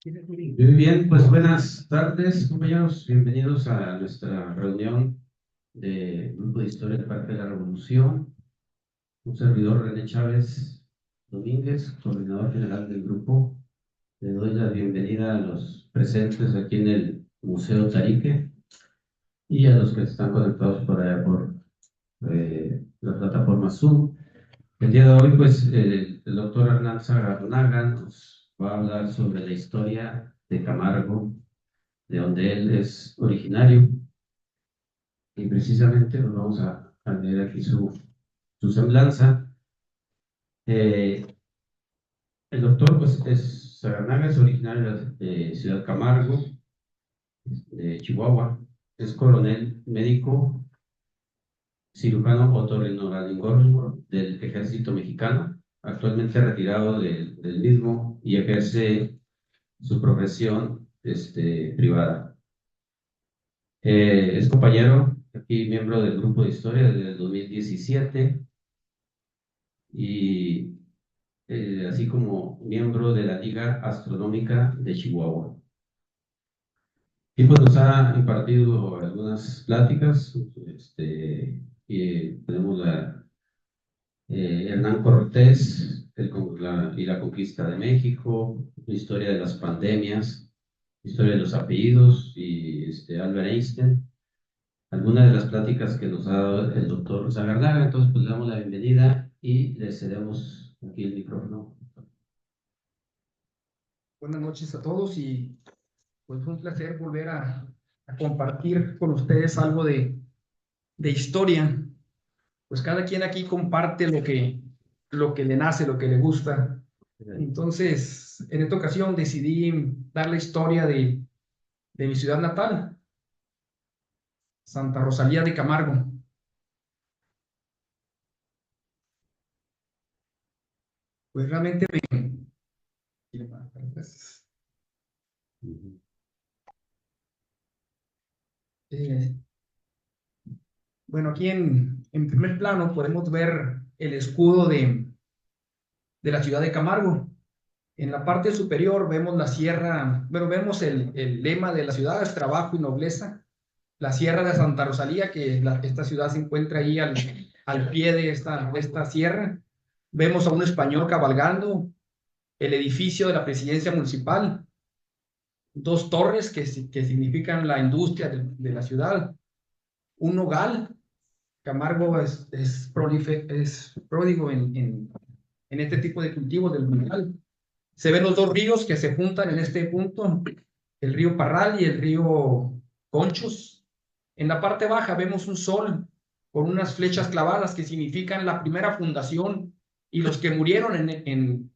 Muy bien, pues buenas tardes, compañeros. Bienvenidos a nuestra reunión de Grupo de Historia del Parque de la Revolución. Un servidor, René Chávez Domínguez, coordinador general del grupo. Le doy la bienvenida a los presentes aquí en el Museo Tarique y a los que están conectados por allá por la plataforma Zoom. El día de hoy, pues, el doctor Hernán Sagarnaga nos va a hablar sobre la historia de Camargo, de donde él es originario, y precisamente nos vamos a leer aquí su semblanza. Eh, el doctor, pues, Sagarnaga es originario de Ciudad Camargo, de Chihuahua, es coronel médico, cirujano otorrinolaringólogo del Ejército Mexicano, actualmente retirado del mismo y ejerce su profesión privada. Es compañero, aquí miembro del grupo de historia desde el 2017 y así como miembro de la Liga Astronómica de Chihuahua. Y pues nos ha impartido algunas pláticas, y tenemos Hernán Cortés y la conquista de México, la historia de las pandemias, historia de los apellidos y Albert Einstein. Algunas de las pláticas que nos ha dado el doctor Zagardaga. Entonces, pues le damos la bienvenida y le cedemos aquí el micrófono. Buenas noches a todos y pues un placer volver a compartir con ustedes algo de historia. Pues cada quien aquí comparte lo que le nace, lo que le gusta. Entonces, en esta ocasión decidí dar la historia de mi ciudad natal, Santa Rosalía de Camargo. Pues realmente me... Eh, bueno, aquí en primer plano podemos ver el escudo de la ciudad de Camargo. En la parte superior vemos la sierra, bueno, vemos el lema de la ciudad, es trabajo y nobleza. La sierra de Santa Rosalía, que esta ciudad se encuentra ahí al pie de esta sierra. Vemos a un español cabalgando, el edificio de la presidencia municipal, dos torres que significan la industria de la ciudad, un nogal. Camargo es pródigo en este tipo de cultivos del nogal. Se ven los dos ríos que se juntan en este punto, el río Parral y el río Conchos. En la parte baja vemos un sol con unas flechas clavadas que significan la primera fundación y los que murieron en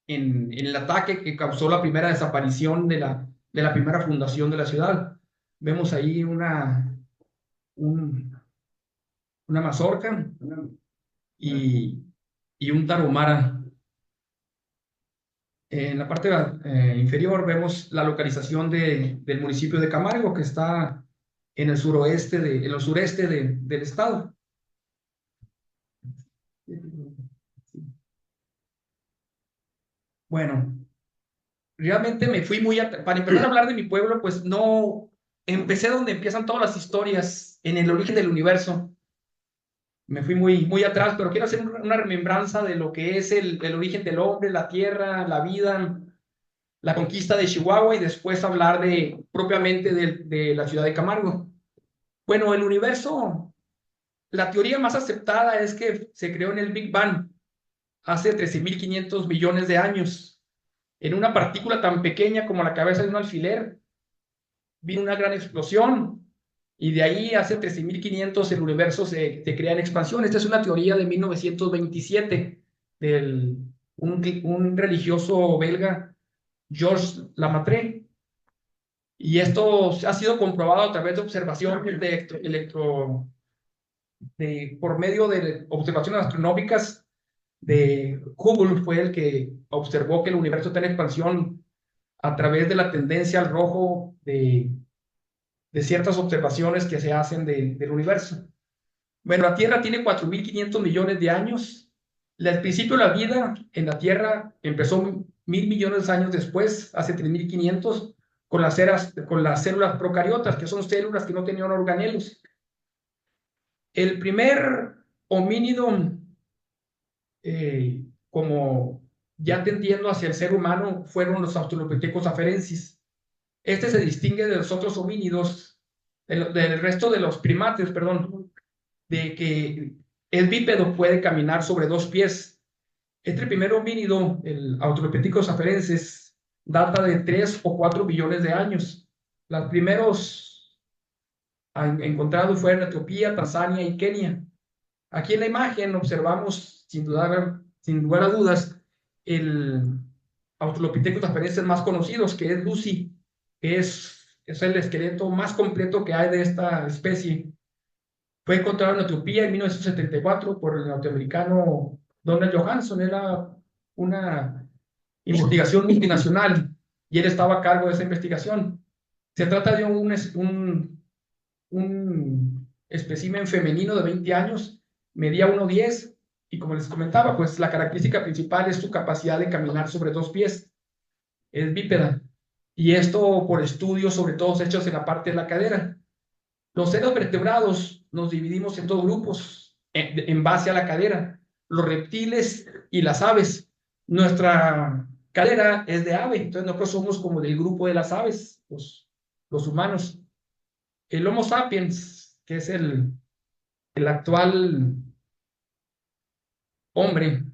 el ataque que causó la primera desaparición de la primera fundación de la ciudad. Vemos ahí un, una mazorca y, y un tarahumara. En la parte inferior vemos la localización del municipio de Camargo, que está en el en el sureste del estado. Bueno, realmente me fui para empezar a hablar de mi pueblo, pues no, empecé donde empiezan todas las historias, en el origen del universo. Me fui muy atrás, pero quiero hacer una remembranza de lo que es el origen del hombre, la tierra, la vida, la conquista de Chihuahua y después hablar propiamente de la ciudad de Camargo. Bueno, el universo, la teoría más aceptada es que se creó en el Big Bang hace 13.500 millones de años. En una partícula tan pequeña como la cabeza de un alfiler, vino una gran explosión y de ahí hace 13.500 el universo se crea en expansión. Esta es una teoría de 1927 un religioso belga, Georges Lamaitre. Y esto ha sido comprobado a través de observaciones por medio de observaciones astronómicas de Hubble. Fue el que observó que el universo está en expansión a través de la tendencia al rojo de ciertas observaciones que se hacen del universo. Bueno, la Tierra tiene 4.500 millones de años. El principio de la vida en la Tierra empezó 1.000 millones de años después, hace 3.500, con las células procariotas, que son células que no tenían organelos. El primer homínido, como ya tendiendo hacia el ser humano, fueron los Australopithecus afarensis. Este se distingue de los otros homínidos, del resto de los primates, perdón, de que el bípedo puede caminar sobre dos pies. Este primer homínido, el Australopithecus afarensis, data de 3 o 4 billones de años. Los primeros encontrados fueron Etiopía, Tanzania y Kenia. Aquí en la imagen observamos, sin lugar a dudas, el Australopithecus afarensis más conocidos, que es Lucy, que es el esqueleto más completo que hay de esta especie. Fue encontrado en Etiopía en 1974 por el norteamericano Donald Johansson. Era una investigación multinacional y él estaba a cargo de esa investigación. Se trata de un espécimen femenino de 20 años, medía 1,10 y, como les comentaba, pues la característica principal es su capacidad de caminar sobre dos pies. Es bípeda. Y esto por estudios, sobre todo hechos en la parte de la cadera. Los seres vertebrados nos dividimos en dos grupos en base a la cadera: los reptiles y las aves. Nuestra cadera es de ave, entonces nosotros somos como del grupo de las aves, los humanos. El Homo sapiens, que es el actual hombre,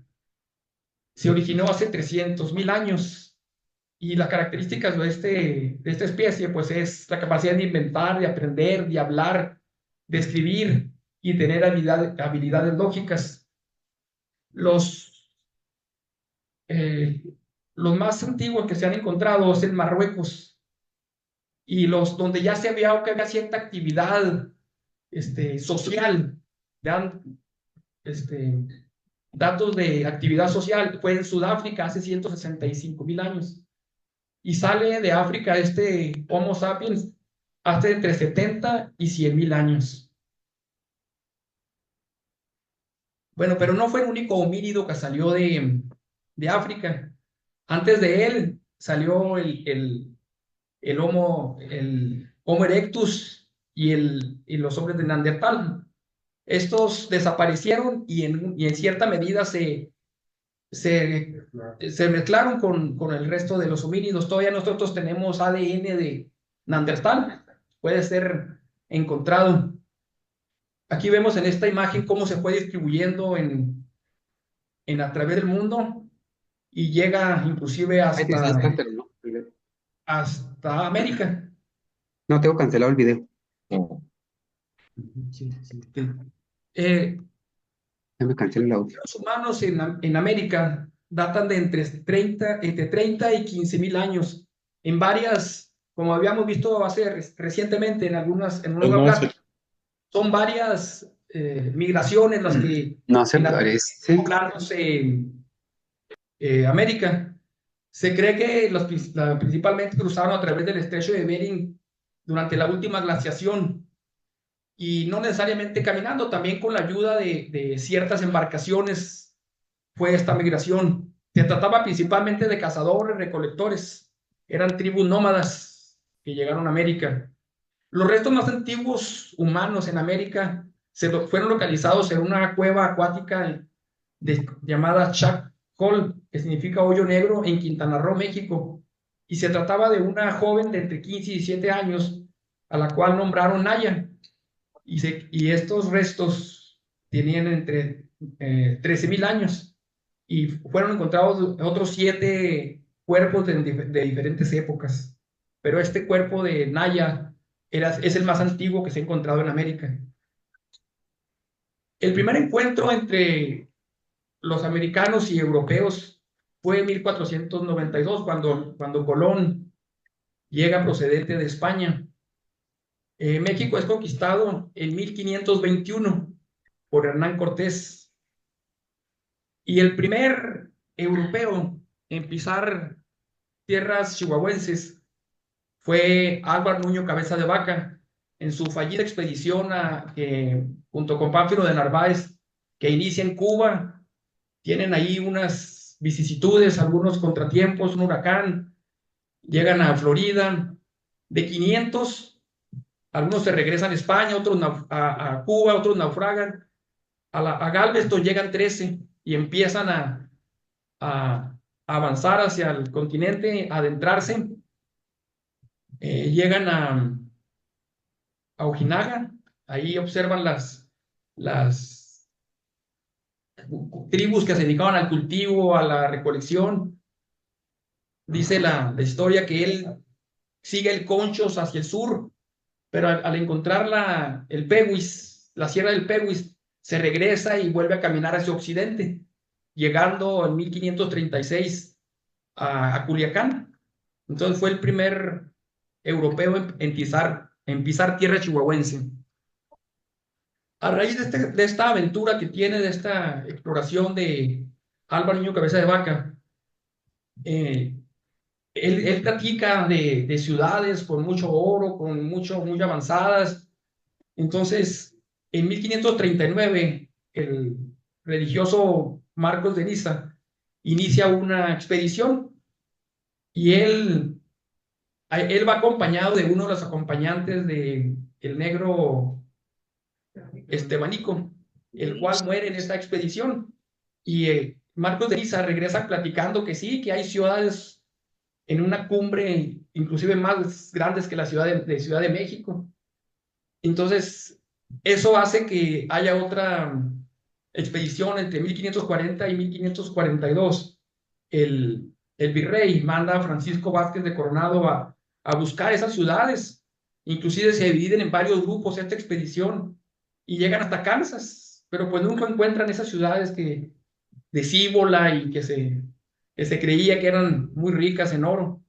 se originó hace 300.000 años, y las características de esta especie pues es la capacidad de inventar, de aprender, de hablar, de escribir y tener habilidades lógicas. Los más antiguos que se han encontrado es en Marruecos, y donde ya se había que había cierta actividad social, dan datos de actividad social, fue en Sudáfrica hace 165.000 años. Y sale de África este Homo sapiens hace entre 70 y 100.000 años. Bueno, pero no fue el único homínido que salió de África. Antes de él salió el Homo erectus y los hombres de Neandertal. Estos desaparecieron y en cierta medida se mezclaron con el resto de los homínidos. Todavía nosotros tenemos ADN de Neandertal, puede ser encontrado. Aquí vemos en esta imagen cómo se fue distribuyendo a través del mundo y llega inclusive hasta América. No, tengo cancelado el video. Ya me cancelé el audio. Los humanos en América datan de entre 30 y 15.000 años. En varias, como habíamos visto recientemente en algunas pláticas, son varias migraciones las que no se parece. América. Se cree que principalmente cruzaron a través del estrecho de Bering durante la última glaciación, y no necesariamente caminando, también con la ayuda de ciertas embarcaciones fue esta migración. Se trataba principalmente de cazadores, recolectores, eran tribus nómadas que llegaron a América. Los restos más antiguos humanos en América fueron localizados en una cueva acuática llamada Chac Hole, que significa hoyo negro, en Quintana Roo, México, y se trataba de una joven de entre 15 y 17 años, a la cual nombraron Naya, y estos restos tenían entre 13.000 años, y fueron encontrados otros 7 cuerpos de diferentes épocas, pero este cuerpo de Naya es el más antiguo que se ha encontrado en América. El primer encuentro entre los americanos y europeos fue en 1492, cuando Colón llega procedente de España. México es conquistado en 1521 por Hernán Cortés, y el primer europeo en pisar tierras chihuahuenses fue Álvaro Nuño Cabeza de Vaca, en su fallida expedición junto con Pánfilo de Narváez, que inicia en Cuba. Tienen ahí unas vicisitudes, algunos contratiempos, un huracán, llegan a Florida. De 500, algunos se regresan a España, otros a Cuba, otros naufragan. A Galveston llegan 13 y empiezan a avanzar hacia el continente, a adentrarse. Llegan a Ojinaga, ahí observan las tribus que se dedicaban al cultivo, a la recolección. Dice la historia que él sigue el Conchos hacia el sur, pero al encontrar el Peguis, la sierra del Peguis, se regresa y vuelve a caminar hacia occidente, llegando en 1536 a Culiacán. Entonces fue el primer europeo en pisar tierra chihuahuense. A raíz de esta aventura que tiene, de esta exploración de Álvaro Niño Cabeza de Vaca, él platica de ciudades con mucho oro, muy avanzadas. Entonces, en 1539, el religioso Marcos de Niza inicia una expedición y él va acompañado de uno de los acompañantes de el negro Estebanico, el cual muere en esta expedición. Y Marcos de Niza regresa platicando que sí, que hay ciudades en una cumbre, inclusive más grandes que la Ciudad de México. Entonces, eso hace que haya otra expedición entre 1540 y 1542. El virrey manda a Francisco Vázquez de Coronado a buscar esas ciudades. Inclusive se dividen en varios grupos esta expedición y llegan hasta Kansas, pero pues nunca encuentran esas ciudades de Cíbola y que se creía que eran muy ricas en oro.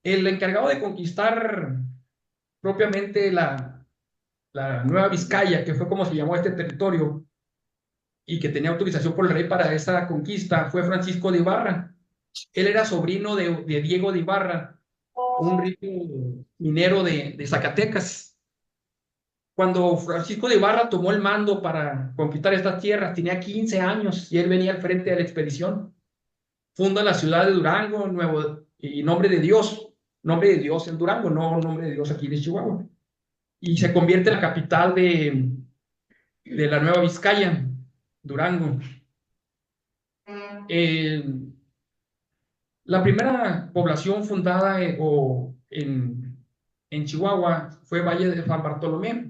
El encargado de conquistar propiamente la Nueva Vizcaya, que fue como se llamó este territorio, y que tenía autorización por el rey para esa conquista, fue Francisco de Ibarra. Él era sobrino de Diego de Ibarra, un rico minero de Zacatecas. Cuando Francisco de Ibarra tomó el mando para conquistar estas tierras, tenía 15 años y él venía al frente de la expedición. Funda la ciudad de Durango, y nombre de Dios en Durango, no nombre de Dios aquí de Chihuahua. Y se convierte en la capital de la Nueva Vizcaya, Durango. La primera población fundada en Chihuahua fue Valle de San Bartolomé.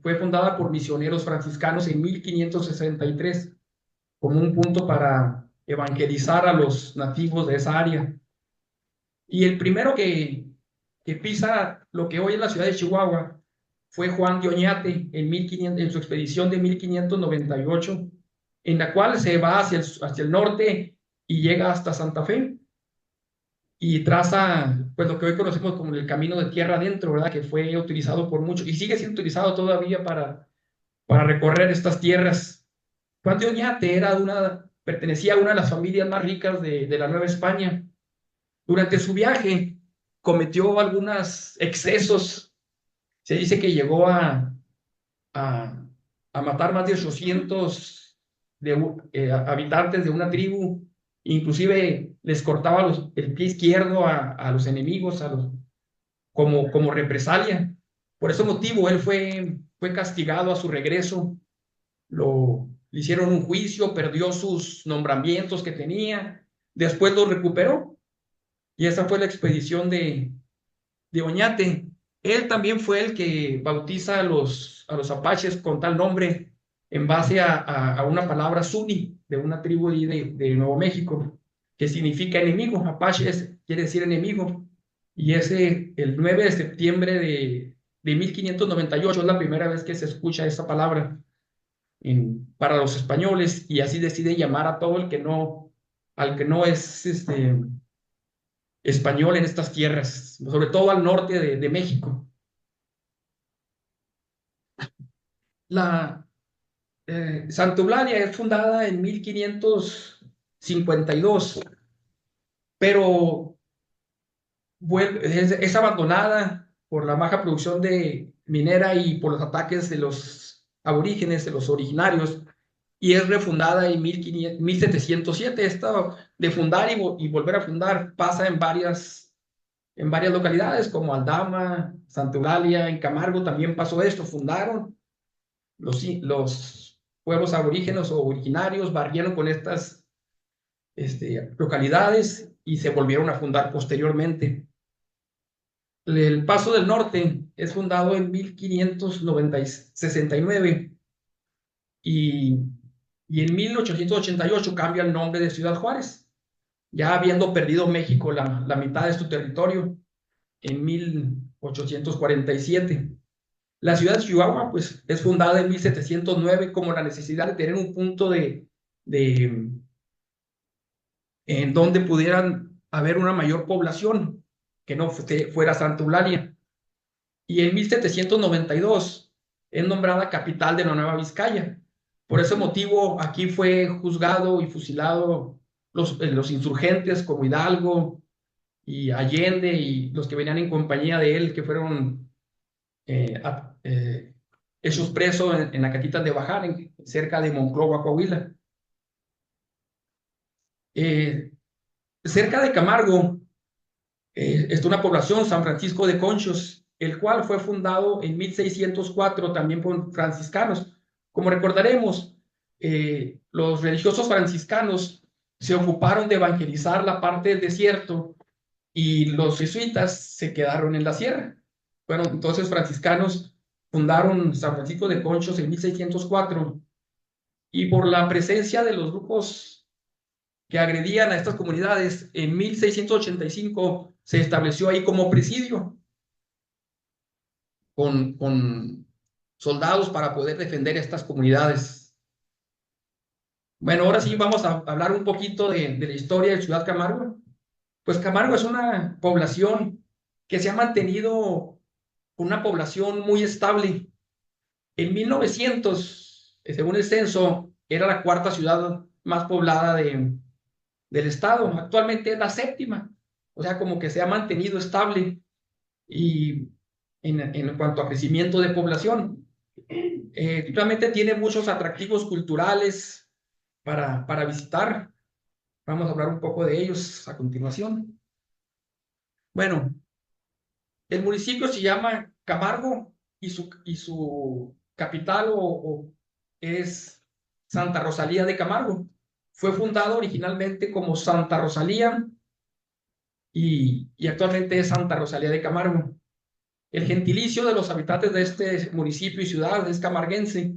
Fue fundada por misioneros franciscanos en 1563 como un punto para evangelizar a los nativos de esa área. Y el primero que pisa lo que hoy es la ciudad de Chihuahua fue Juan de Oñate en su expedición de 1598, en la cual se va hacia el norte y llega hasta Santa Fe y traza pues lo que hoy conocemos como el camino de tierra adentro, ¿verdad? Que fue utilizado por muchos y sigue siendo utilizado todavía para recorrer estas tierras. Juan de Oñate pertenecía a una de las familias más ricas de la Nueva España. Durante su viaje cometió algunos excesos. Se dice que llegó a matar más de 800 habitantes de una tribu. Inclusive les cortaba el pie izquierdo a los enemigos, como represalia. Por ese motivo, él fue castigado a su regreso. Le hicieron un juicio, perdió sus nombramientos que tenía, después lo recuperó. Y esa fue la expedición de Oñate. Él también fue el que bautiza a los apaches con tal nombre en base a una palabra Zuni, de una tribu de Nuevo México, que significa enemigo. Apache quiere decir enemigo. Y el 9 de septiembre de 1598 es la primera vez que se escucha esa palabra para los españoles, y así decide llamar a todo al que no es español en estas tierras, sobre todo al norte de México. Santa Eulalia es fundada en 1552, pero es abandonada por la baja producción minera y por los ataques de los aborígenes, de los originarios, y es refundada en 1707. Esto de fundar y volver a fundar pasa en varias localidades como Aldama, Santa Eulalia, en Camargo también pasó esto. Fundaron los pueblos aborígenes o originarios, barrieron con estas localidades y se volvieron a fundar posteriormente. El Paso del Norte es fundado en 1569 y en 1888 cambia el nombre de Ciudad Juárez, ya habiendo perdido México la mitad de su territorio en 1847. La ciudad de Chihuahua pues, es fundada en 1709 como la necesidad de tener un punto en donde pudieran haber una mayor población, que no fuera Santa Eulalia. Y en 1792 es nombrada capital de la Nueva Vizcaya. Por ese motivo, aquí fue juzgado y fusilado los insurgentes como Hidalgo y Allende y los que venían en compañía de él, que fueron hechos presos en la Catita de Bajar, cerca de Monclova, Coahuila. Cerca de Camargo está una población, San Francisco de Conchos, el cual fue fundado en 1604 también por franciscanos. Como recordaremos, los religiosos franciscanos se ocuparon de evangelizar la parte del desierto y los jesuitas se quedaron en la sierra. Bueno, entonces franciscanos fundaron San Francisco de Conchos en 1604 y por la presencia de los grupos que agredían a estas comunidades, en 1685 se estableció ahí como presidio con soldados para poder defender estas comunidades. Bueno, ahora sí vamos a hablar un poquito de la historia de Ciudad Camargo. Pues Camargo es una población que se ha mantenido con una población muy estable. En 1900, según el censo, era la cuarta ciudad más poblada del estado. Actualmente es la séptima, o sea, como que se ha mantenido estable y en cuanto a crecimiento de población. Actualmente tiene muchos atractivos culturales para visitar. Vamos a hablar un poco de ellos a continuación. Bueno, el municipio se llama Camargo y su capital es Santa Rosalía de Camargo. Fue fundado originalmente como Santa Rosalía y actualmente es Santa Rosalía de Camargo. El gentilicio de los habitantes de este municipio y ciudad es camarguense,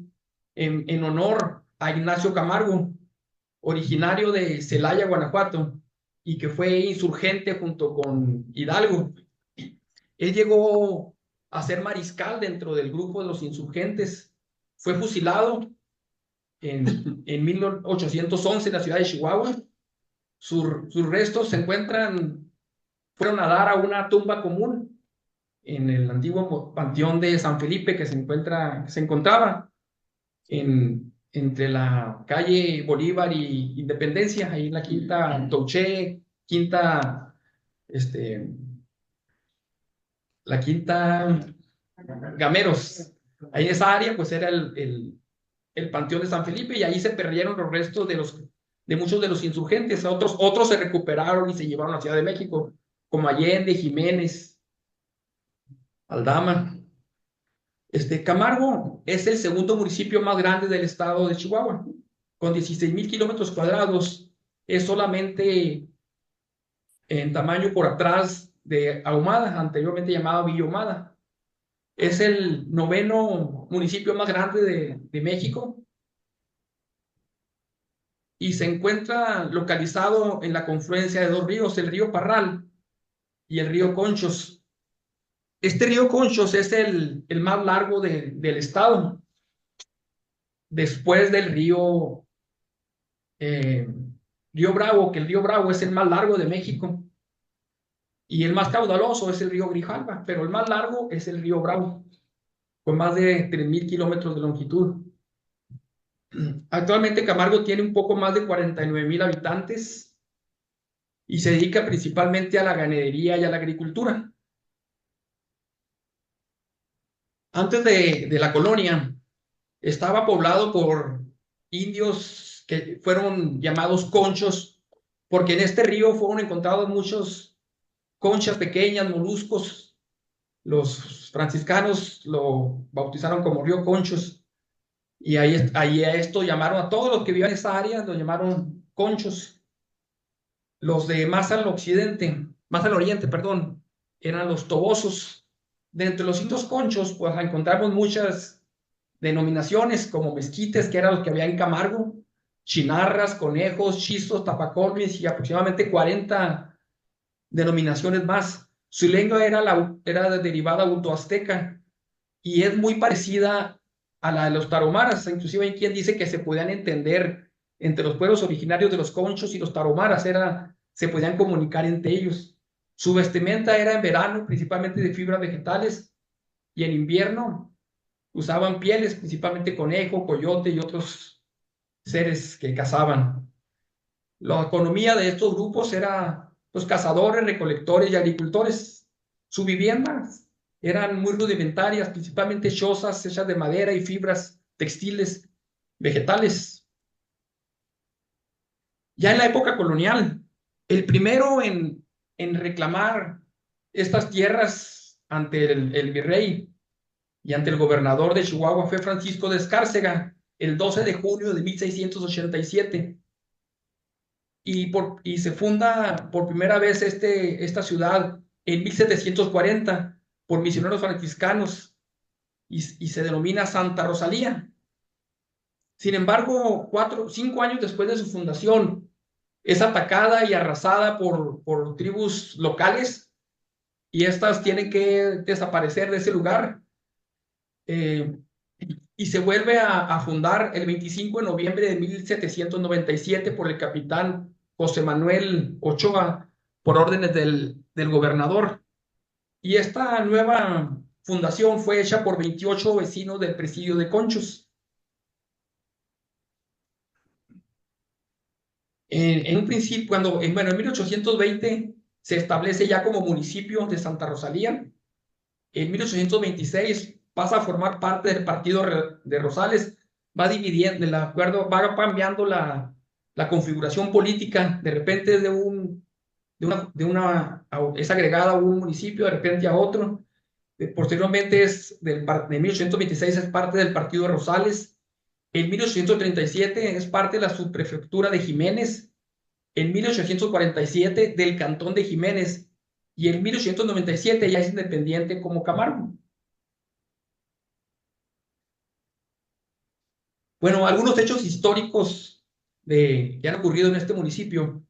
en honor a Ignacio Camargo, originario de Celaya, Guanajuato, y que fue insurgente junto con Hidalgo. Él llegó a ser mariscal dentro del grupo de los insurgentes. Fue fusilado en 1811 en la ciudad de Chihuahua. Sus restos fueron a dar a una tumba común en el antiguo panteón de San Felipe que se encontraba entre la calle Bolívar y Independencia, ahí en la quinta Touché, la quinta Gameros. Ahí en esa área pues era el panteón de San Felipe y ahí se perdieron los restos de muchos de los insurgentes. Otros se recuperaron y se llevaron a la Ciudad de México, como Allende, Jiménez, Aldama. Camargo es el segundo municipio más grande del estado de Chihuahua, con 16,000 kilómetros cuadrados. Es solamente en tamaño por atrás de Ahumada, anteriormente llamada Villa Ahumada. Es el noveno municipio más grande de México y se encuentra localizado en la confluencia de dos ríos, el río Parral y el río Conchos. Este río Conchos es el más largo del estado, después del río Bravo, que el río Bravo es el más largo de México, y el más caudaloso es el río Grijalva, pero el más largo es el río Bravo, con más de 3,000 kilómetros de longitud. Actualmente Camargo tiene un poco más de 49,000 habitantes y se dedica principalmente a la ganadería y a la agricultura. Antes de la colonia, estaba poblado por indios que fueron llamados conchos, porque en este río fueron encontrados muchos conchas pequeñas, moluscos. Los franciscanos lo bautizaron como Río Conchos, y ahí a esto llamaron a todos los que vivían en esa área, lo llamaron conchos. Los de más al occidente, más al oriente, perdón, eran los tobosos. De entre los indios conchos, pues encontramos muchas denominaciones como mezquites, que eran los que había en Camargo, chinarras, conejos, chistos, tapacornis y aproximadamente 40 denominaciones más. Su lengua era derivada autoazteca y es muy parecida a la de los tarahumaras. Inclusive hay quien dice que se podían entender entre los pueblos originarios de los conchos y los tarahumaras, se podían comunicar entre ellos. Su vestimenta era en verano principalmente de fibras vegetales y en invierno usaban pieles, principalmente conejo, coyote y otros seres que cazaban. La economía de estos grupos era pues cazadores, recolectores y agricultores. Sus viviendas eran muy rudimentarias, principalmente chozas hechas de madera y fibras textiles vegetales. Ya en la época colonial, el primero en reclamar estas tierras ante el virrey y ante el gobernador de Chihuahua fue Francisco de Escárcega, el 12 de junio de 1687. Y se funda por primera vez esta ciudad en 1740 por misioneros franciscanos y se denomina Santa Rosalía. Sin embargo, 5 años después de su fundación, es atacada y arrasada por tribus locales y estas tienen que desaparecer de ese lugar. Y se vuelve a fundar el 25 de noviembre de 1797 por el capitán José Manuel Ochoa, por órdenes del gobernador. Y esta nueva fundación fue hecha por 28 vecinos del presidio de Conchos. En un principio, en 1820 se establece ya como municipio de Santa Rosalía. En 1826 pasa a formar parte del partido de Rosales, va dividiendo, de acuerdo, va cambiando la configuración política, de repente es agregada a un municipio, de repente a otro. Posteriormente de 1826 es parte del partido de Rosales. En 1837 es parte de la subprefectura de Jiménez. En 1847 del cantón de Jiménez. Y en 1897 ya es independiente como Camargo. Bueno, algunos hechos históricos que han ocurrido en este municipio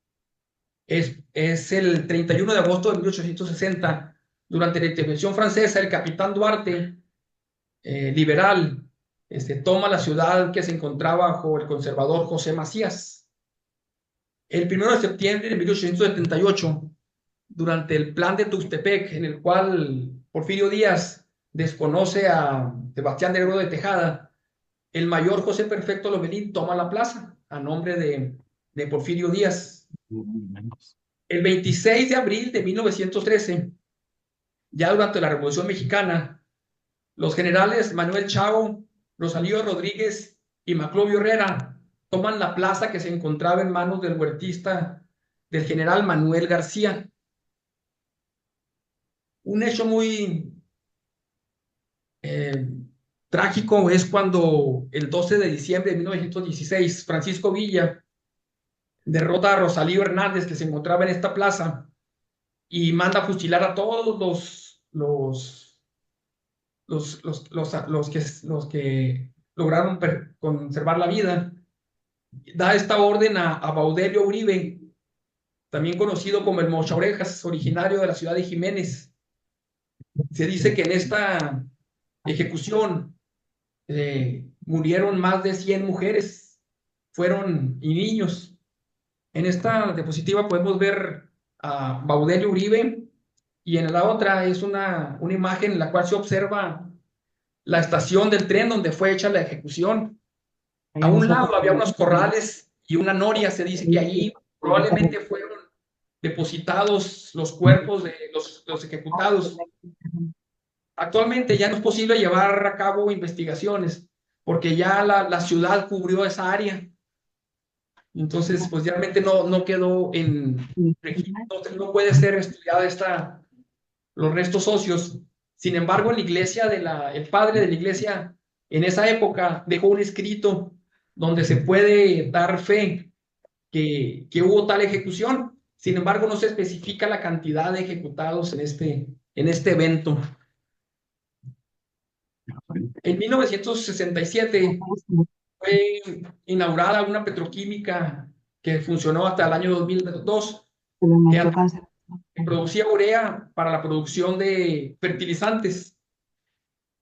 es el 31 de agosto de 1860, durante la intervención francesa, el capitán Duarte, liberal, toma la ciudad que se encontraba bajo el conservador José Macías. El 1 de septiembre de 1878, durante el plan de Tuxtepec, en el cual Porfirio Díaz desconoce a Sebastián de Lerdo de Tejada, el mayor José Perfecto Lomelín toma la plaza a nombre de Porfirio Díaz. El 26 de abril de 1913, ya durante la Revolución Mexicana, los generales Manuel Chao, Rosalío Rodríguez y Maclovio Herrera toman la plaza que se encontraba en manos del huertista del general Manuel García. Un hecho muy trágico es cuando el 12 de diciembre de 1916 Francisco Villa derrota a Rosalío Hernández, que se encontraba en esta plaza, y manda a fusilar a todos los que lograron conservar la vida. Da esta orden a Baudelio Uribe, también conocido como el Mocha Orejas, originario de la ciudad de Jiménez. Se dice que en esta ejecución murieron más de 100 mujeres, y niños. En esta diapositiva podemos ver a Baudelio Uribe, y en la otra es una imagen en la cual se observa la estación del tren donde fue hecha la ejecución. A un lado había unos corrales y una noria. Se dice que ahí probablemente fueron depositados los cuerpos de los ejecutados. Actualmente ya no es posible llevar a cabo investigaciones porque ya la ciudad cubrió esa área. Entonces, pues realmente no quedó en registro, no puede ser estudiada los restos óseos. Sin embargo, en la iglesia el padre de la iglesia en esa época dejó un escrito donde se puede dar fe que hubo tal ejecución. Sin embargo, no se especifica la cantidad de ejecutados en este evento. En 1967 fue inaugurada una petroquímica que funcionó hasta el año 2002, que producía urea para la producción de fertilizantes.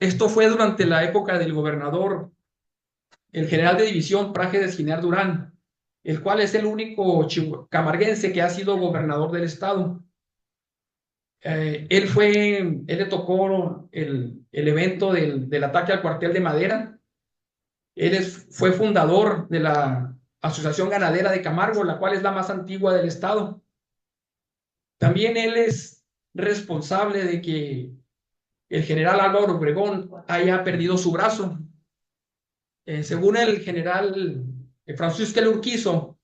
Esto fue durante la época del gobernador, el general de división Prájedes Giner Durán, el cual es el único camarguense que ha sido gobernador del estado. Él le tocó el evento del ataque al cuartel de Madera. Fue fundador de la Asociación Ganadera de Camargo, la cual es la más antigua del estado. También él es responsable de que el general Álvaro Obregón haya perdido su brazo. Según el general Francisco L. Urquizo,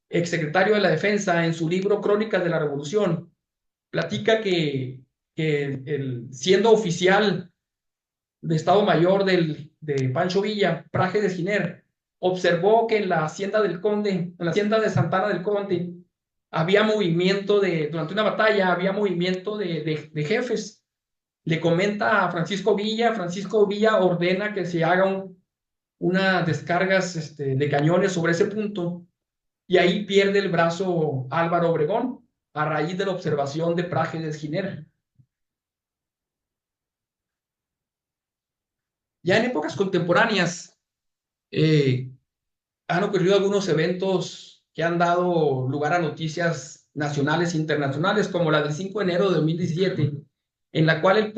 exsecretario de la Defensa, en su libro Crónicas de la Revolución, platica que siendo oficial de Estado Mayor de Pancho Villa, Prájedes Giner, observó que en la hacienda del Conde, en la hacienda de Santana del Conde, había movimiento durante una batalla, había movimiento de jefes. Le comenta a Francisco Villa ordena que se haga unas descargas de cañones sobre ese punto, y ahí pierde el brazo Álvaro Obregón a raíz de la observación de Prájedes Giner. Ya en épocas contemporáneas han ocurrido algunos eventos que han dado lugar a noticias nacionales e internacionales, como la del 5 de enero de 2017, en la cual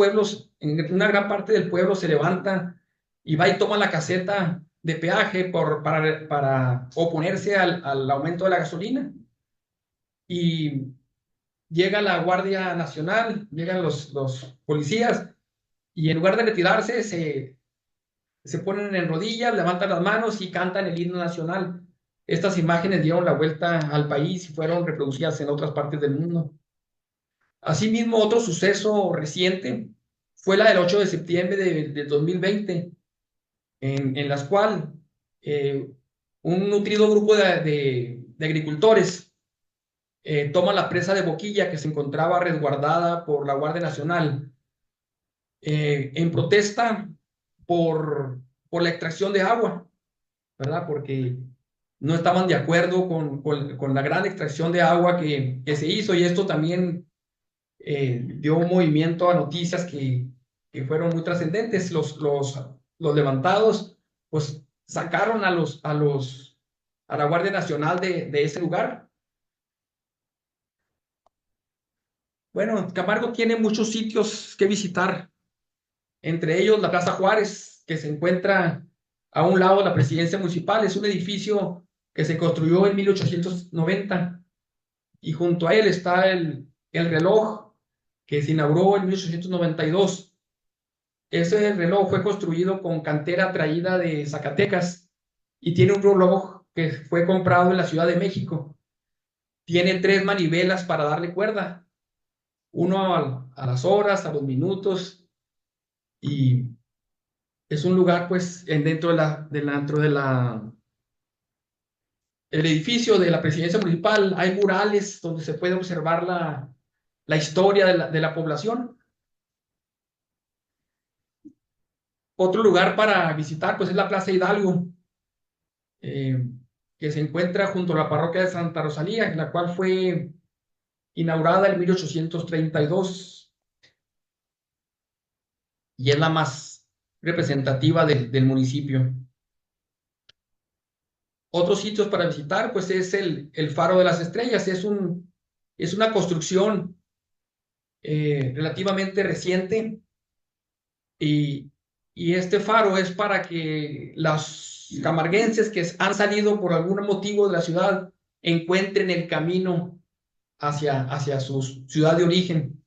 una gran parte del pueblo se levanta y va y toma la caseta de peaje para oponerse al aumento de la gasolina. Y llega la Guardia Nacional, llegan los policías, y en lugar de retirarse, se ponen en rodillas, levantan las manos y cantan el himno nacional. Estas imágenes dieron la vuelta al país y fueron reproducidas en otras partes del mundo. Asimismo, otro suceso reciente fue la del 8 de septiembre del 2020, en la cual un nutrido grupo de agricultores toma la presa de Boquilla, que se encontraba resguardada por la Guardia Nacional, en protesta por la extracción de agua, ¿verdad? Porque no estaban de acuerdo con la gran extracción de agua que se hizo, y esto también dio un movimiento a noticias que fueron muy trascendentes. Los levantados pues sacaron a la Guardia Nacional de ese lugar. Bueno, Camargo tiene muchos sitios que visitar, entre ellos la Plaza Juárez, que se encuentra a un lado de la presidencia municipal. Es un edificio que se construyó en 1890, y junto a él está el reloj, que se inauguró en 1892. Ese reloj fue construido con cantera traída de Zacatecas y tiene un reloj que fue comprado en la Ciudad de México. Tiene 3 manivelas para darle cuerda, uno a las horas, a los minutos, y es un lugar, pues, dentro el edificio de la presidencia municipal hay murales donde se puede observar la historia de la población. Otro lugar para visitar, pues, es la Plaza Hidalgo, que se encuentra junto a la parroquia de Santa Rosalía, la cual fue inaugurada en 1832 y es la más representativa del municipio. Otros sitios para visitar, pues, es el Faro de las Estrellas. Es una construcción relativamente reciente, y este faro es para que los camarguenses que han salido por algún motivo de la ciudad encuentren el camino hacia su ciudad de origen.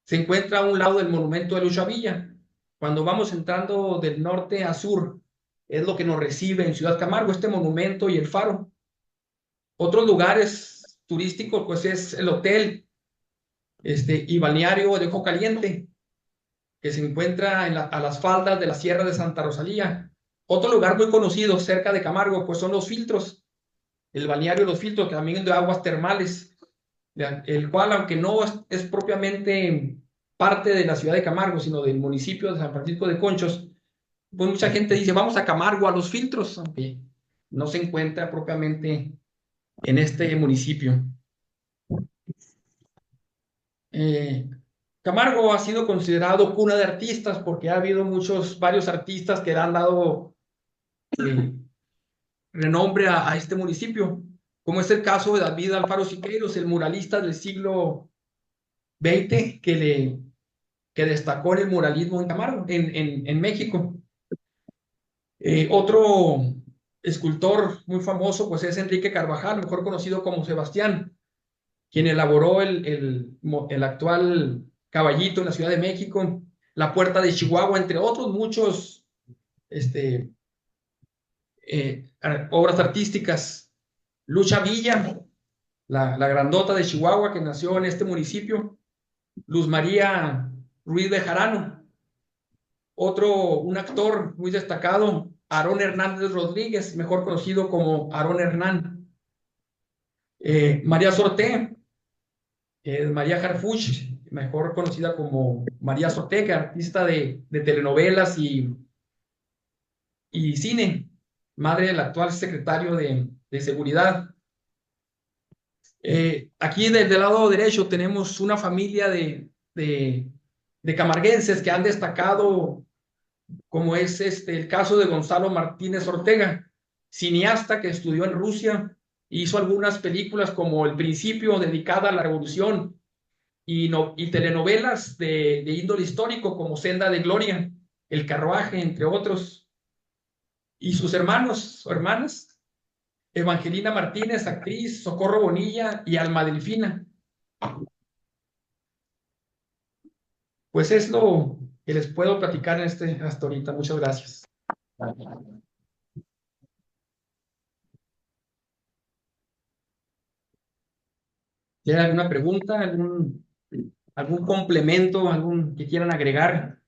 Se encuentra a un lado del monumento de Lucha Villa. Cuando vamos entrando del norte a sur, es lo que nos recibe en Ciudad Camargo, este monumento y el faro. Otros lugares turísticos, pues es el hotel y balneario de Ojo Caliente, que se encuentra a las faldas de la Sierra de Santa Rosalía. Otro lugar muy conocido cerca de Camargo, pues son Los Filtros, el balneario de Los Filtros, que también es de aguas termales, el cual, aunque no es propiamente parte de la ciudad de Camargo, sino del municipio de San Francisco de Conchos, pues mucha gente dice, vamos a Camargo, a Los Filtros, aunque no se encuentra propiamente en este municipio. Eh, Camargo ha sido considerado cuna de artistas porque ha habido varios artistas que le han dado eh, renombre a este municipio, como es el caso de David Alfaro Siqueiros, el muralista del siglo XX que destacó en el muralismo en Camargo, en México. Otro escultor muy famoso pues es Enrique Carvajal, mejor conocido como Sebastián, quien elaboró el actual Caballito en la Ciudad de México, la Puerta de Chihuahua, entre otros muchos obras artísticas. Lucha Villa, la grandota de Chihuahua que nació en este municipio. Luz María Ruiz Bejarano. Un actor muy destacado, Aarón Hernández Rodríguez, mejor conocido como Aarón Hernán. María Sorté, María Harfuch, mejor conocida como María Sorté, artista de telenovelas y cine, madre del actual secretario de Seguridad. Aquí del lado derecho tenemos una familia de camarguenses que han destacado, como es el caso de Gonzalo Martínez Ortega, cineasta que estudió en Rusia, hizo algunas películas como El Principio, dedicada a la Revolución, y telenovelas de índole histórico como Senda de Gloria, El Carruaje, entre otros. Y sus hermanos o hermanas, Evangelina Martínez, actriz, Socorro Bonilla y Alma Delfina. Pues es lo que les puedo platicar hasta ahorita. Muchas gracias. ¿Tienen alguna pregunta, algún complemento, algún que quieran agregar?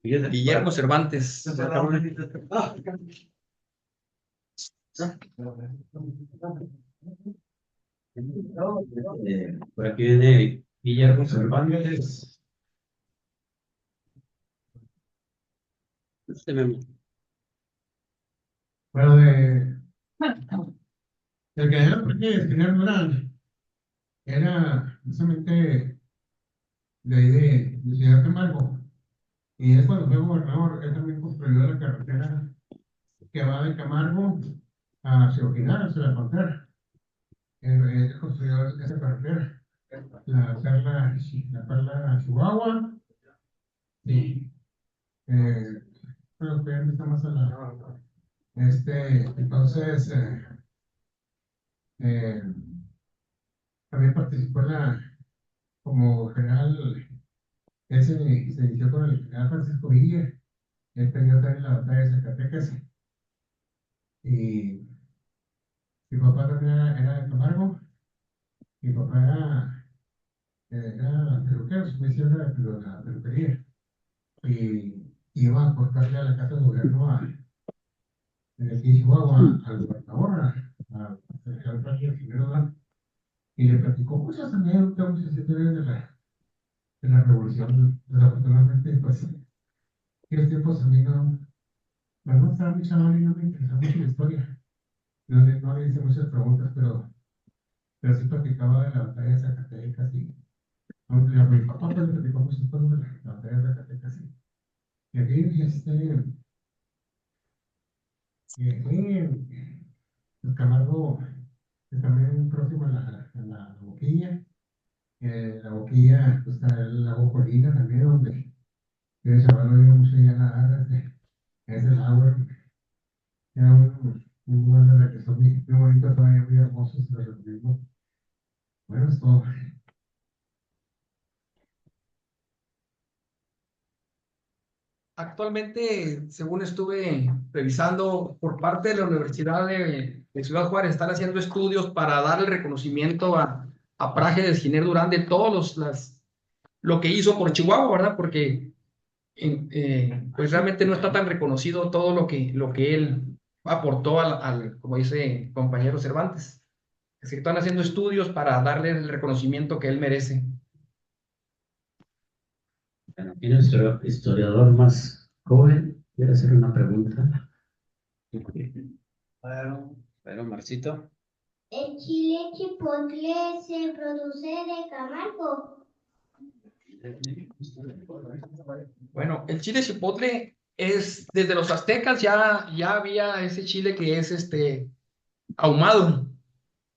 Guillermo Cervantes. Por aquí viene Guillermo Cervantes. Bueno, el que era porque escribir Durán era precisamente de ahí de Ciudad Camargo. Y es cuando fue gobernador, él también construyó la carretera que va de Camargo hacia Ojinaga, hacia la frontera. Él construyó esa carretera, la Perla Chihuahua. Sí. Pero que está más a la. Entonces, también participó como general, se inició con el general Francisco Villa, él peleó también la batalla de Zacatecas, y mi papá también era de Camargo, mi papá era peluquero, su misión era la peluquería, y iba a cortarle a la casa de gobierno en el Chihuahua al gobernador, al general Francisco Figueroa, y le platicó muchas anécdotas, muchas historias de la revolución. Desafortunadamente, pues, en aquellos tiempos a mí no estaba muy chaval y no me interesaba mucho la historia. No le hice muchas preguntas, pero sí platicaba de la batalla de Zacatecas y aunque a mi papá pues, le platicó muchas cosas de la batalla de Zacatecas y aquí, el Camargo, que también próximo a la Boquilla. La Boquilla, pues, está el lago Colina también, donde el chaval no iba mucho ya a nadar, es el agua, era un lugar de la que son muy, muy bonitas, todavía muy hermosos, les recomiendo. Bueno, es todo. Actualmente, según estuve revisando por parte de la Universidad de Ciudad Juárez, están haciendo estudios para dar el reconocimiento a Prájedes Giner Durán de todos lo que hizo por Chihuahua, ¿verdad? Porque pues realmente no está tan reconocido todo lo que él aportó como dice compañero Cervantes. Es que están haciendo estudios para darle el reconocimiento que él merece. Bueno, aquí nuestro historiador más joven quiere hacer una pregunta. Bueno, Marcito. ¿El chile chipotle se produce de Camargo? Bueno, el chile chipotle es, desde los aztecas ya había ese chile que es ahumado.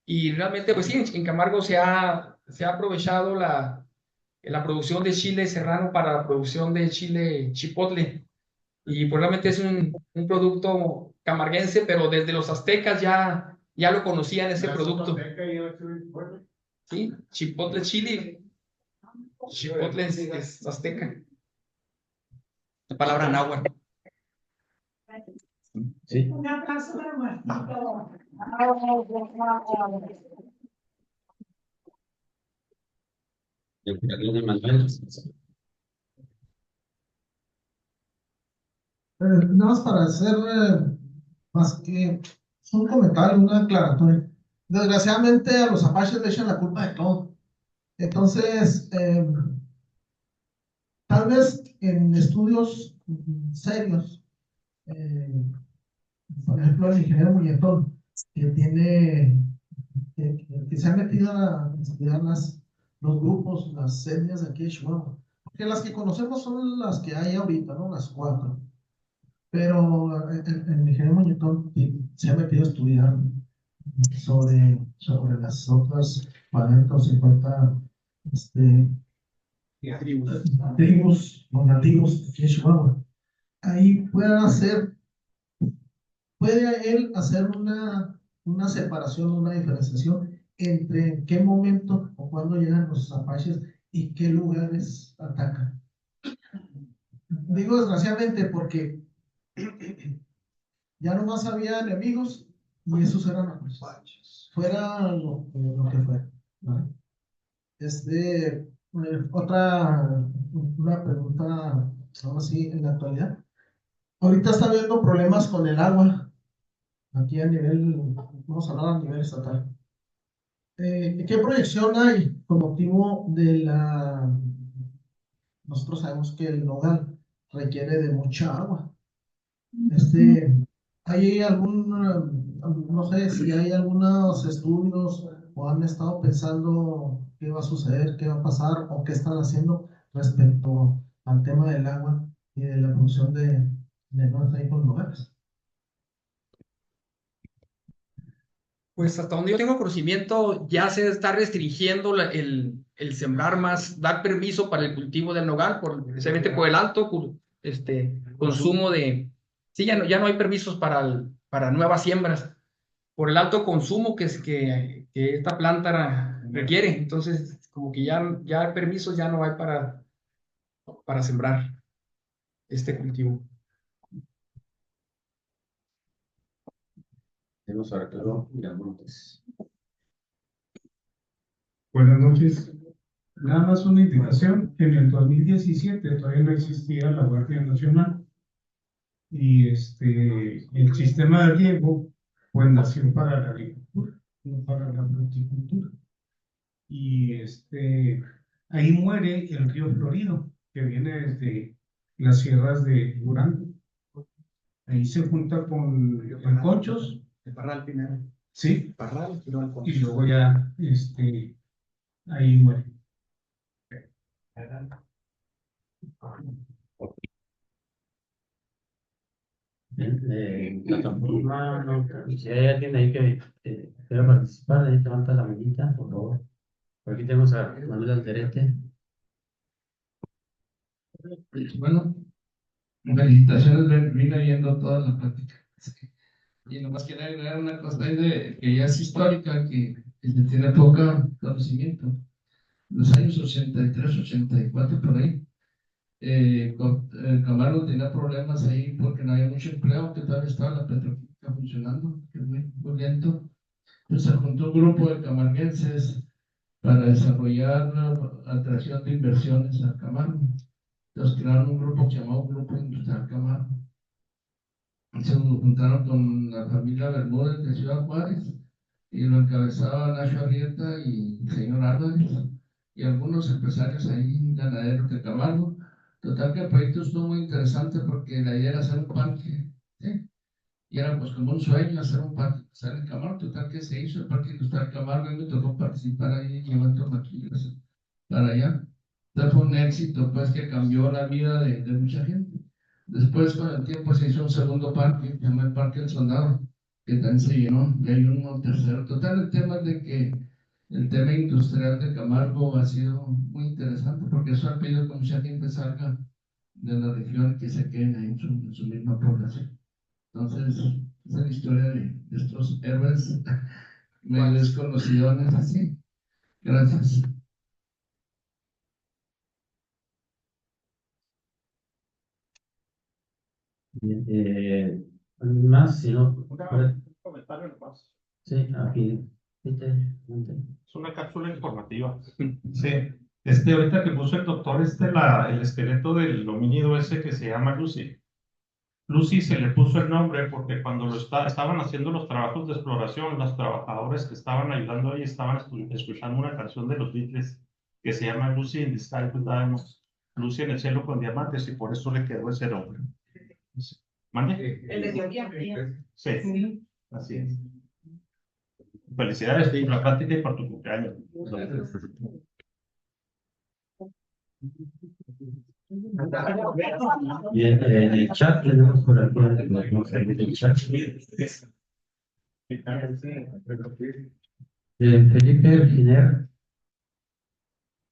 Y realmente, pues sí, en Camargo se ha aprovechado la producción de chile serrano para la producción de chile chipotle. Y pues realmente es un producto camarguense, pero desde los aztecas ya lo conocían ese producto. Sí, chipotle chile. Chipotle es azteca. La palabra náhuatl. Sí. Un aplauso para Martito. ¿Alguien Manuel? Nada más para hacer más que un comentario, una aclaratoria. Desgraciadamente a los apaches le echan la culpa de todo. Entonces, tal vez en estudios serios, eh, por ejemplo, el ingeniero Muñetón, que tiene, que se ha metido a estudiar los grupos, las etnias de aquí de Chihuahua. Porque las que conocemos son las que hay ahorita, ¿no? Las cuatro. Pero el ingeniero Muñetón se ha metido a estudiar sobre las otras 40 o 50 tribus o nativos de Chihuahua. Ahí puede él hacer una separación, una diferenciación entre en qué momento o cuándo llegan los apaches y qué lugares atacan. Digo desgraciadamente porque ya nomás había enemigos y esos eran apaches, fuera lo que fuera, ¿no? Una pregunta, ahora sí, en la actualidad. Ahorita está habiendo problemas con el agua, aquí a nivel, vamos a hablar a nivel estatal. ¿Qué proyección hay con motivo de nosotros sabemos que el nogal requiere de mucha agua? ¿Hay no sé si hay algunos estudios o han estado pensando qué va a suceder, qué va a pasar o qué están haciendo respecto al tema del agua y de la producción de nuestros hijos lugares? Pues hasta donde yo tengo conocimiento, ya se está restringiendo el sembrar más, dar permiso para el cultivo del nogal, precisamente por el alto consumo de... Sí, ya no hay permisos para nuevas siembras, por el alto consumo que esta planta requiere. Entonces, como que ya permisos ya no hay para sembrar este cultivo. Tenemos a Arturo Miramontes. Buenas noches. Nada más una indicación, en el 2017 todavía no existía la Guardia Nacional y el sistema de riego pues nació para la agricultura, no para la fruticultura. Y ahí muere el río Florido, que viene desde las sierras de Durango. Ahí se junta con el Conchos. El Parral primero. Sí. Parral, Y luego ya ahí muere. Plataforma, no, si hay alguien ahí que quiera participar, ahí levanta la manita, por favor. Por aquí tenemos a Manuel Alderete. Bueno, felicitaciones, vine viendo toda la plática. Y nomás quiero agregar una cosa ahí que ya es histórica, que se tiene poco conocimiento. En los años 83, 84, por ahí, Camargo tenía problemas ahí porque no había mucho empleo, que todavía estaba la petroquímica funcionando, que es muy lento. Entonces se juntó un grupo de camarguenses para desarrollar la atracción de inversiones a Camargo. Entonces crearon un grupo que se llamaba Grupo Industrial Camargo. Se juntaron con la familia Bermúdez de Ciudad Juárez y lo encabezaban Nacho Arrieta y el señor Álvarez y algunos empresarios ahí, ganaderos de Camargo. Total que el proyecto estuvo muy interesante porque la idea era hacer un parque, ¿sí? Y era pues como un sueño hacer un parque industrial en Camargo. Total que se hizo el parque industrial Camargo y me tocó participar ahí llevando maquillas para allá. Entonces fue un éxito pues que cambió la vida de mucha gente. Después con el tiempo se hizo un segundo parque, que se llama el Parque del Soldado, que también se llenó, y hay uno tercero. Total, el tema es de que el tema industrial de Camargo ha sido muy interesante porque eso ha pedido que mucha gente salga de la región y que se queden ahí en su misma población. Entonces, esa es la historia de estos héroes medio desconocidos, así. Gracias. Bien, ¿alguien más? Si no, Un comentario nomás. sí, aquí. Peter, Es una cápsula informativa. Sí. Ahorita que puso el doctor, el esqueleto del homínido ese que se llama Lucy. Lucy se le puso el nombre porque cuando estaban haciendo los trabajos de exploración, los trabajadores que estaban ayudando ahí estaban escuchando una canción de los Beatles que se llama Lucy in the Sky with Diamonds, Lucy en el cielo con diamantes, y por eso le quedó ese nombre. ¿Mande? El de teoría. Sí, así es. Felicidades por la práctica y por tu cumpleaños. bien, en el chat tenemos por aquí el chat. Felipe Giner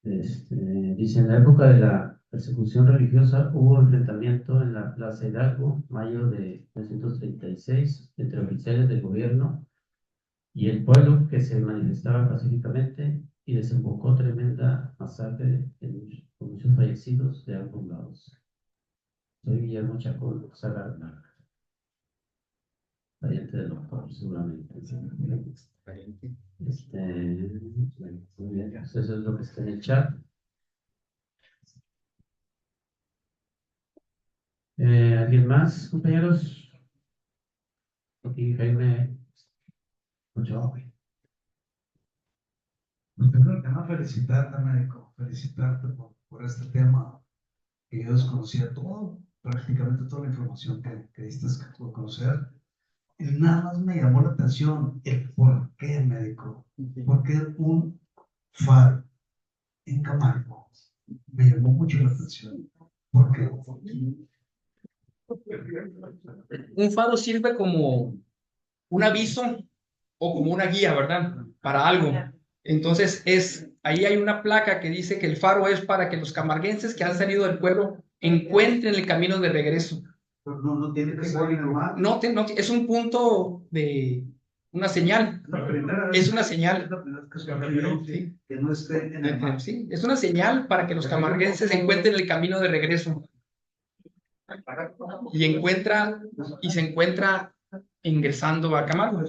dice: en la época de la persecución religiosa hubo enfrentamiento en la Plaza Hidalgo, mayo de 1936, entre oficiales del gobierno y el pueblo que se manifestaba pacíficamente y desembocó tremenda masacre con muchos fallecidos de ambos lados. Soy Guillermo Chacón Sagarna, pariente del doctor, seguramente. Bueno, muy bien, pues eso es lo que está en el chat. ¿Alguien más, compañeros? Aquí Jaime Ochoa. Pues primero que nada, felicitarte, médico, felicitarte por este tema que yo desconocía todo, prácticamente toda la información que diste a conocer. Y nada más me llamó la atención el por qué, médico, por qué un faro en Camargo. Me llamó mucho la atención. ¿Por qué? Un faro sirve como un aviso o como una guía, ¿verdad? Para algo. Entonces, ahí hay una placa que dice que el faro es para que los camarguenses que han salido del pueblo encuentren el camino de regreso. Pero no tiene que ser normal. No, es un punto de una señal. Es una señal. Sí, que no esté en el mar. Sí, es una señal para que los camarguenses encuentren el camino de regreso. Y se encuentra ingresando a Camargo.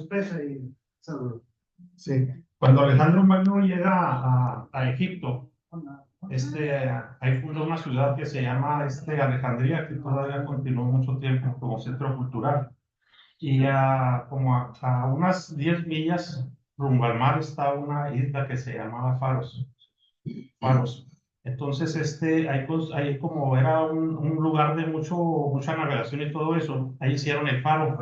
Sí. Cuando Alejandro Magno llega a Egipto, ahí fundó una ciudad que se llama Alejandría, que todavía continuó mucho tiempo como centro cultural. Y a unas 10 millas rumbo al mar está una isla que se llamaba Faros. Entonces, ahí como era un lugar de mucha navegación y todo eso, ahí hicieron el faro,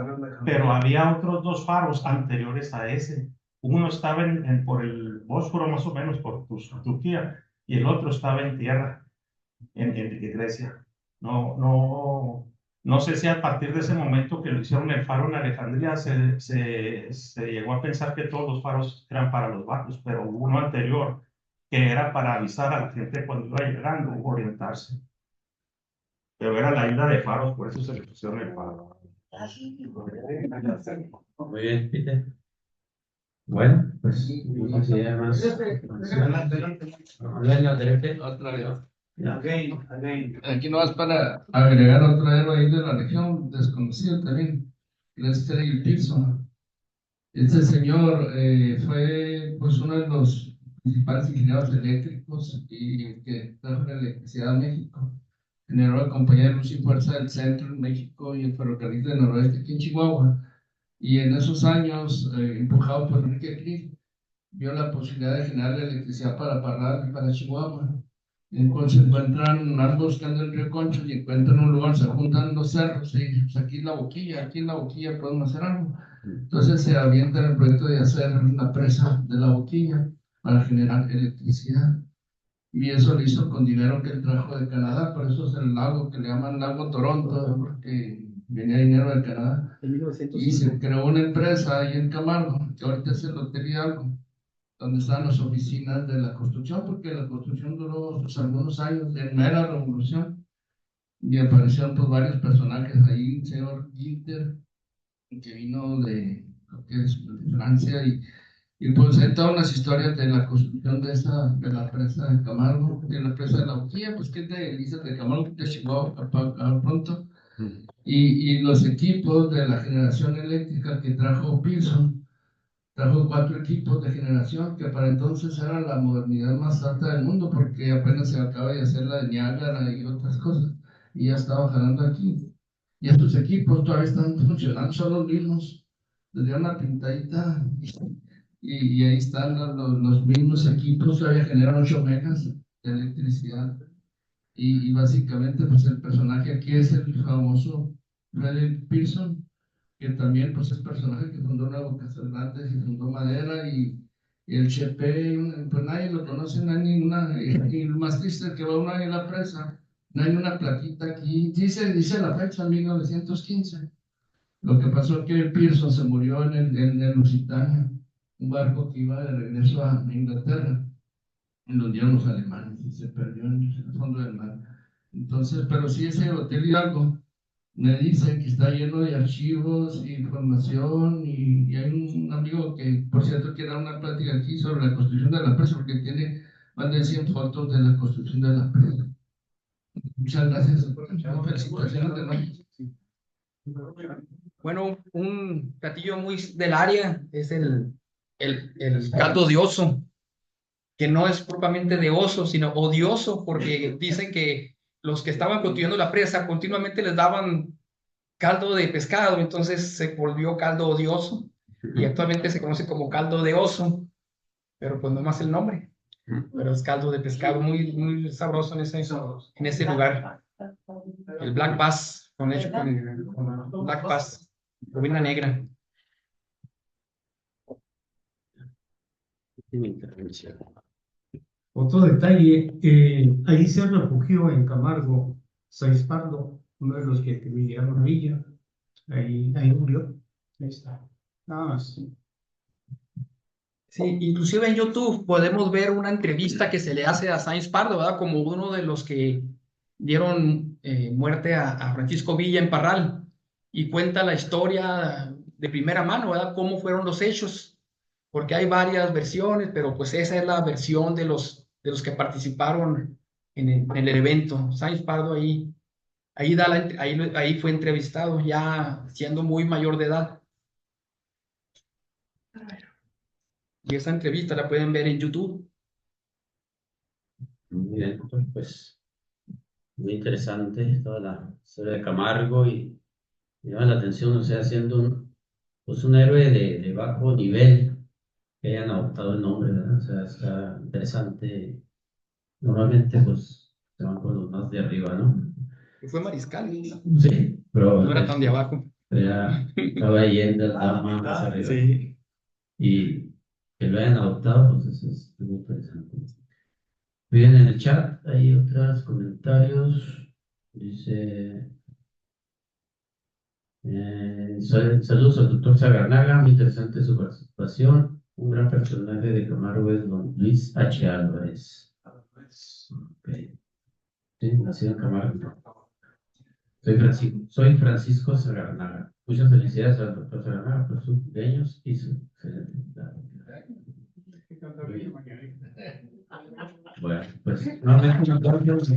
pero había otros dos faros anteriores a ese. Uno estaba por el Bósforo, más o menos, por Turquía, y el otro estaba en tierra, en Grecia. No sé si a partir de ese momento que lo hicieron el faro en Alejandría, se llegó a pensar que todos los faros eran para los barcos, pero hubo uno anterior que era para avisar a la gente cuando iba llegando o orientarse. Pero era la isla de Faros, por eso se le pusieron el faro. Muy bien, Peter. Bueno, pues no sé si hay más. Otra vez. Ya. Aquí no es para agregar otro héroe ahí de la región, desconocido también, Lester Pearson. Este señor fue pues uno de los principales ingenieros eléctricos y que trajo la electricidad a México. Generó la compañía de luz y fuerza del centro en México y el ferrocarril del noroeste aquí en Chihuahua. Y en esos años, empujado por Enrique Krieg, vio la posibilidad de generar la electricidad para Parral y para Chihuahua. Entonces se encuentran, andan buscando el río Concho y encuentran un lugar, se juntan los cerros y pues aquí en la boquilla podemos hacer algo. Entonces se avientan el proyecto de hacer una presa de la boquilla para generar electricidad. Y eso lo hizo con dinero que él trajo de Canadá, por eso es el lago que le llaman Lago Toronto, porque venía dinero de Canadá. Y se creó una empresa ahí en Camargo, que ahorita es el Hotel Hidalgo, donde estaban las oficinas de la construcción, porque la construcción duró pues, algunos años, en mera revolución, y aparecieron pues, varios personajes ahí, el señor Ginter, que vino creo que es de Francia, y pues hay todas unas historias de la construcción de la presa de Camargo, de la presa de la Boquilla, pues que es de Elisa de Camargo, de Chihuahua, a pronto, y los equipos de la generación eléctrica que trajo Pearson. Trajo 4 equipos de generación que para entonces era la modernidad más alta del mundo porque apenas se acaba de hacer la de Niágara y otras cosas y ya estaba jalando aquí. Y estos equipos todavía están funcionando, son los mismos. Les dieron una pintadita y ahí están los mismos equipos, todavía generan 8 megas de electricidad. Y básicamente pues el personaje aquí es el famoso Frederick Pearson, que también pues es personaje que fundó Nuevo Castelante y fundó Madera y el Chepe, pues nadie lo conoce, no hay ninguna, y lo más triste es que va uno ahí a la presa, no hay una plaquita aquí, dice la fecha, 1915. Lo que pasó es que Pearson se murió en el Lusitania, un barco que iba de regreso a Inglaterra, en donde iban los alemanes y se perdió en el fondo del mar. Entonces, pero sí ese Hotel Hidalgo, me dicen que está lleno de archivos e información y hay un amigo que, por cierto, quiere dar una plática aquí sobre la construcción de la presa porque tiene más de 100 fotos de la construcción de la presa. Muchas gracias. Felicitaciones de nuevo. Bueno, un platillo muy del área es el caldo de oso, que no es propiamente de oso, sino odioso, porque dicen que los que estaban construyendo la presa continuamente les daban caldo de pescado, entonces se volvió caldo odioso y actualmente se conoce como caldo de oso, pero pues no más el nombre, pero es caldo de pescado muy, muy sabroso en ese lugar. El Black Bass, hecho con Black Bass, bobina negra. Otro detalle, ahí se refugió en Camargo Sáenz Pardo, uno de los que vivían en Villa. Ahí murió. Ahí está. Nada más. Sí, inclusive en YouTube podemos ver una entrevista que se le hace a Sáenz Pardo, ¿verdad? Como uno de los que dieron muerte a Francisco Villa en Parral y cuenta la historia de primera mano, ¿verdad? Cómo fueron los hechos, porque hay varias versiones, pero pues esa es la versión de los que participaron en el evento. Sáenz Pardo ahí fue entrevistado ya siendo muy mayor de edad. Y esa entrevista la pueden ver en YouTube. Muy bien, pues muy interesante toda la historia de Camargo y me llama la atención, o sea, siendo pues un héroe de bajo nivel que hayan adoptado el nombre, ¿verdad? O sea, está interesante. Normalmente pues se van con los más de arriba, ¿no? Que fue mariscal. Sí, pero No era tan de abajo. Estaba yendo la dama más arriba. Sí. Y que lo hayan adoptado, pues eso es muy interesante. Bien, en el chat hay otros comentarios. Dice, saludos al doctor Sagarnaga, muy interesante su participación. Un gran personaje de Camargo es don Luis H. Álvarez. Okay. Sí, nacido en Camargo. Soy Francisco Sagarnaga. Muchas felicidades al doctor Sagarnaga por sus cumpleaños y su excelente vida. Bueno, pues nuevamente un aplauso.